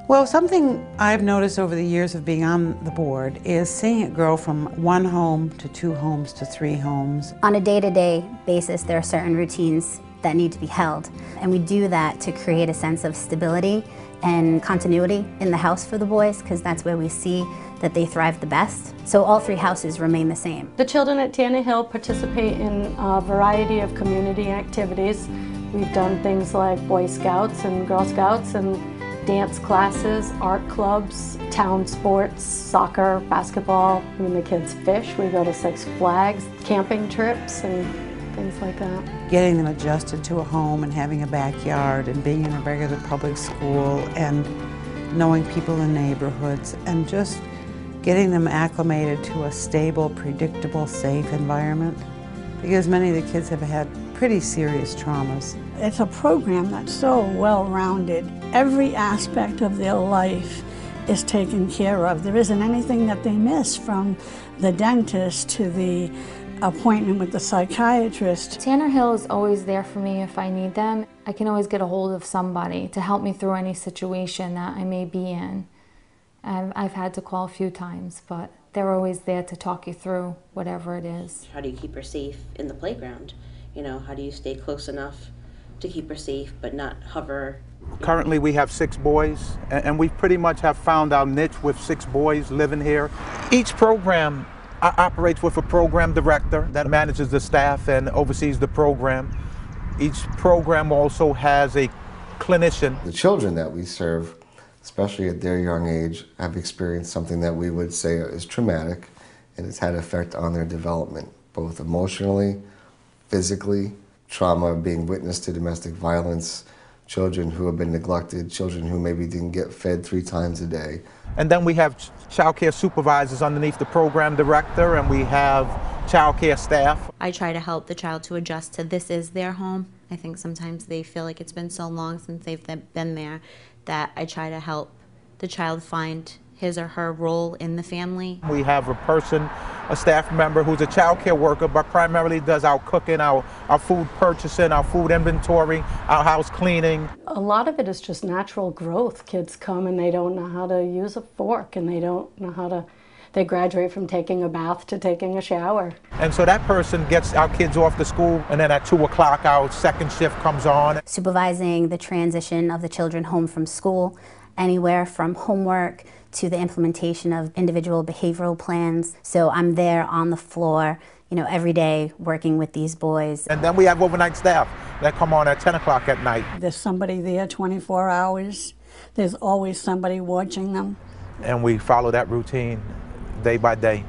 Well, something I've noticed over the years of being on the board is seeing it grow from 1 home to 2 homes to 3 homes. On a day-to-day basis, there are certain routines that need to be held, and we do that to create a sense of stability and continuity in the house for the boys, because that's where we see that they thrive the best. So all 3 houses remain the same. The children at Tannerhill participate in a variety of community activities. We've done things like Boy Scouts and Girl Scouts and dance classes, art clubs, town sports, soccer, basketball. When the kids fish, we go to Six Flags, camping trips and things like that. Getting them adjusted to a home and having a backyard and being in a regular public school and knowing people in neighborhoods and just getting them acclimated to a stable, predictable, safe environment. Because many of the kids have had pretty serious traumas. It's a program that's so well-rounded. Every aspect of their life is taken care of. There isn't anything that they miss, from the dentist to the appointment with the psychiatrist. Tannerhill is always there for me if I need them. I can always get a hold of somebody to help me through any situation that I may be in. I've had to call a few times, but they're always there to talk you through whatever it is. How do you keep her safe in the playground? You know, how do you stay close enough to keep her safe but not hover? Currently we have 6 boys, and we pretty much have found our niche with 6 boys living here. Each program operates with a program director that manages the staff and oversees the program. Each program also has a clinician. The children that we serve, especially at their young age, have experienced something that we would say is traumatic, and it's had an effect on their development, both emotionally, physically, trauma being witness to domestic violence, children who have been neglected, children who maybe didn't get fed 3 times a day. And then we have child care supervisors underneath the program director, and we have child care staff. I try to help the child to adjust to this is their home. I think sometimes they feel like it's been so long since they've been there that I try to help the child find his or her role in the family. We have a staff member who's a child care worker, but primarily does our cooking, our food purchasing, our food inventory, our house cleaning. A lot of it is just natural growth. Kids come and they don't know how to use a fork, and they don't know how to, they graduate from taking a bath to taking a shower. And so that person gets our kids off to school, and then at 2 o'clock our second shift comes on. Supervising the transition of the children home from school, anywhere from homework to the implementation of individual behavioral plans. So I'm there on the floor, you know, every day working with these boys. And then we have overnight staff that come on at 10 o'clock at night. There's somebody there 24 hours. There's always somebody watching them. And we follow that routine day by day.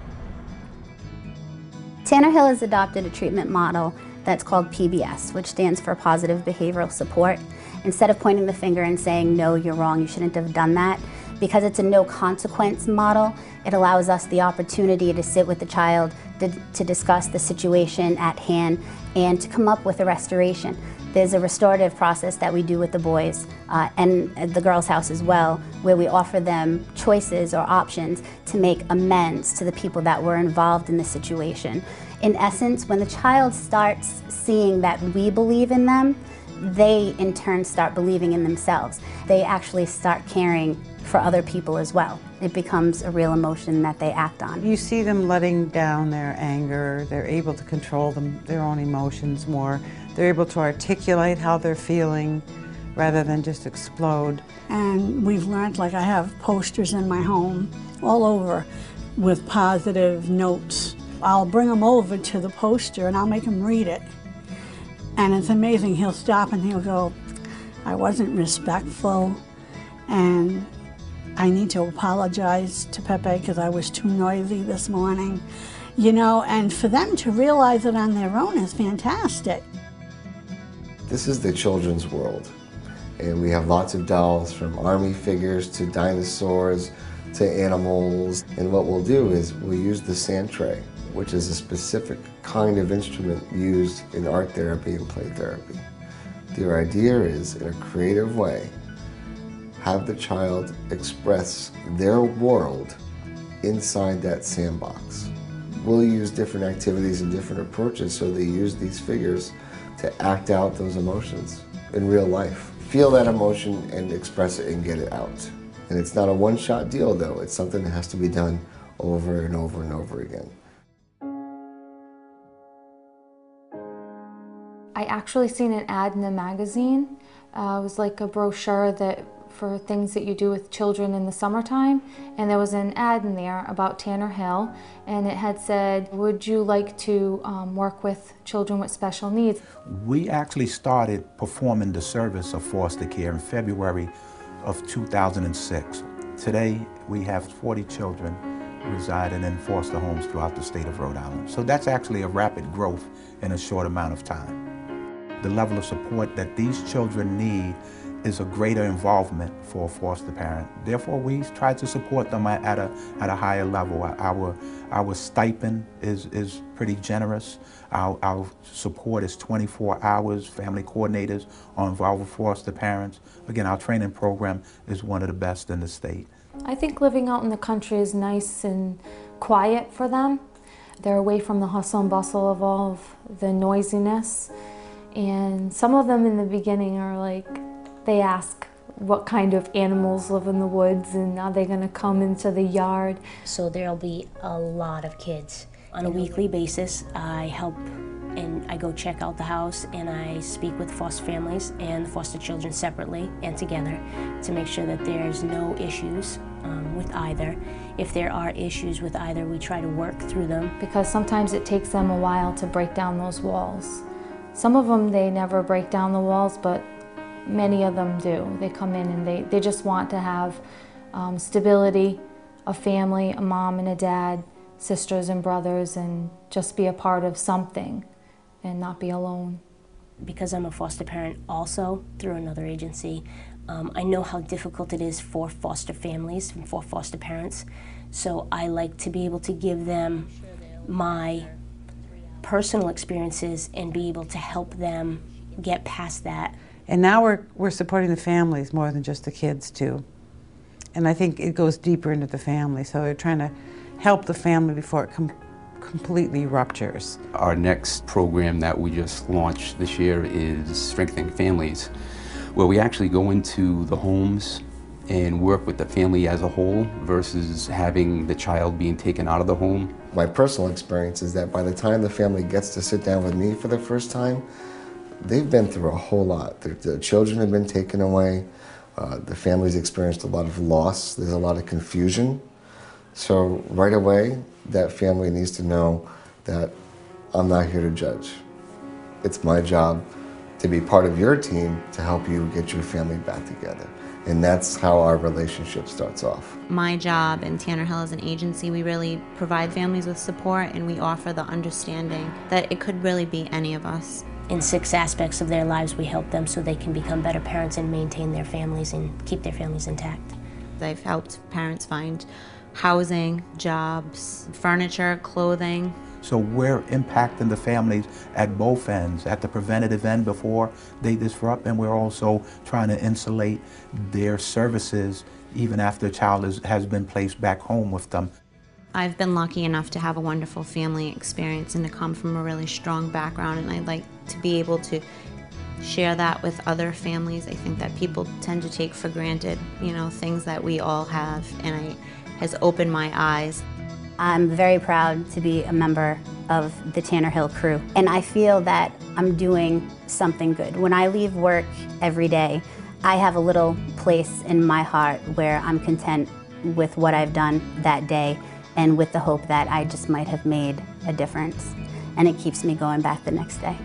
Tannerhill has adopted a treatment model that's called PBS, which stands for Positive Behavioral Support. Instead of pointing the finger and saying, no, you're wrong, you shouldn't have done that, because it's a no consequence model, it allows us the opportunity to sit with the child, to discuss the situation at hand, and to come up with a restoration. There's a restorative process that we do with the boys and at the girls' house as well, where we offer them choices or options to make amends to the people that were involved in the situation. In essence, when the child starts seeing that we believe in them, they in turn start believing in themselves. They actually start caring for other people as well. It becomes a real emotion that they act on. You see them letting down their anger. They're able to control their own emotions more. They're able to articulate how they're feeling rather than just explode. And we've learned, like I have posters in my home all over with positive notes. I'll bring them over to the poster and I'll make him read it. And it's amazing, he'll stop and he'll go, I wasn't respectful, and I need to apologize to Pepe because I was too noisy this morning. You know, and for them to realize it on their own is fantastic. This is the children's world, and we have lots of dolls, from army figures to dinosaurs to animals. And what we'll do is we'll use the sand tray, which is a specific kind of instrument used in art therapy and play therapy. The idea is, in a creative way, have the child express their world inside that sandbox. We'll use different activities and different approaches, so they use these figures to act out those emotions in real life. Feel that emotion and express it and get it out. And it's not a one-shot deal, though. It's something that has to be done over and over and over again. I actually seen an ad in a magazine. It was like a brochure for things that you do with children in the summertime, and there was an ad in there about Tannerhill, and it had said, would you like to work with children with special needs? We actually started performing the service of foster care in February of 2006. Today, we have 40 children residing in foster homes throughout the state of Rhode Island. So that's actually a rapid growth in a short amount of time. The level of support that these children need is a greater involvement for a foster parent. Therefore, we try to support them at a higher level. Our stipend is pretty generous. Our support is 24 hours. Family coordinators are involved with foster parents. Again, our training program is one of the best in the state. I think living out in the country is nice and quiet for them. They're away from the hustle and bustle of all of the noisiness. And some of them in the beginning are like, they ask what kind of animals live in the woods and are they going to come into the yard. So there'll be a lot of kids. On a weekly basis, I help and I go check out the house and I speak with foster families and the foster children separately and together to make sure that there's no issues with either. If there are issues with either, we try to work through them. Because sometimes it takes them a while to break down those walls. Some of them, they never break down the walls, but many of them do. They come in and they just want to have stability, a family, a mom and a dad, sisters and brothers, and just be a part of something and not be alone. Because I'm a foster parent also through another agency, I know how difficult it is for foster families and for foster parents. So I like to be able to give them my personal experiences and be able to help them get past that. And now we're supporting the families more than just the kids too. And I think it goes deeper into the family. So we're trying to help the family before it completely ruptures. Our next program that we just launched this year is Strengthening Families, where we actually go into the homes and work with the family as a whole versus having the child being taken out of the home. My personal experience is that by the time the family gets to sit down with me for the first time, they've been through a whole lot. The children have been taken away. The family's experienced a lot of loss. There's a lot of confusion. So right away, that family needs to know that I'm not here to judge. It's my job to be part of your team to help you get your family back together. And that's how our relationship starts off. My job in Tannerhill as an agency, we really provide families with support and we offer the understanding that it could really be any of us. In 6 aspects of their lives, we help them so they can become better parents and maintain their families and keep their families intact. I've helped parents find housing, jobs, furniture, clothing. So we're impacting the families at both ends, at the preventative end before they disrupt, and we're also trying to insulate their services even after a child has been placed back home with them. I've been lucky enough to have a wonderful family experience and to come from a really strong background, and I'd like to be able to share that with other families. I think that people tend to take for granted, things that we all have, and it has opened my eyes. I'm very proud to be a member of the Tannerhill crew, and I feel that I'm doing something good. When I leave work every day, I have a little place in my heart where I'm content with what I've done that day and with the hope that I just might have made a difference, and it keeps me going back the next day.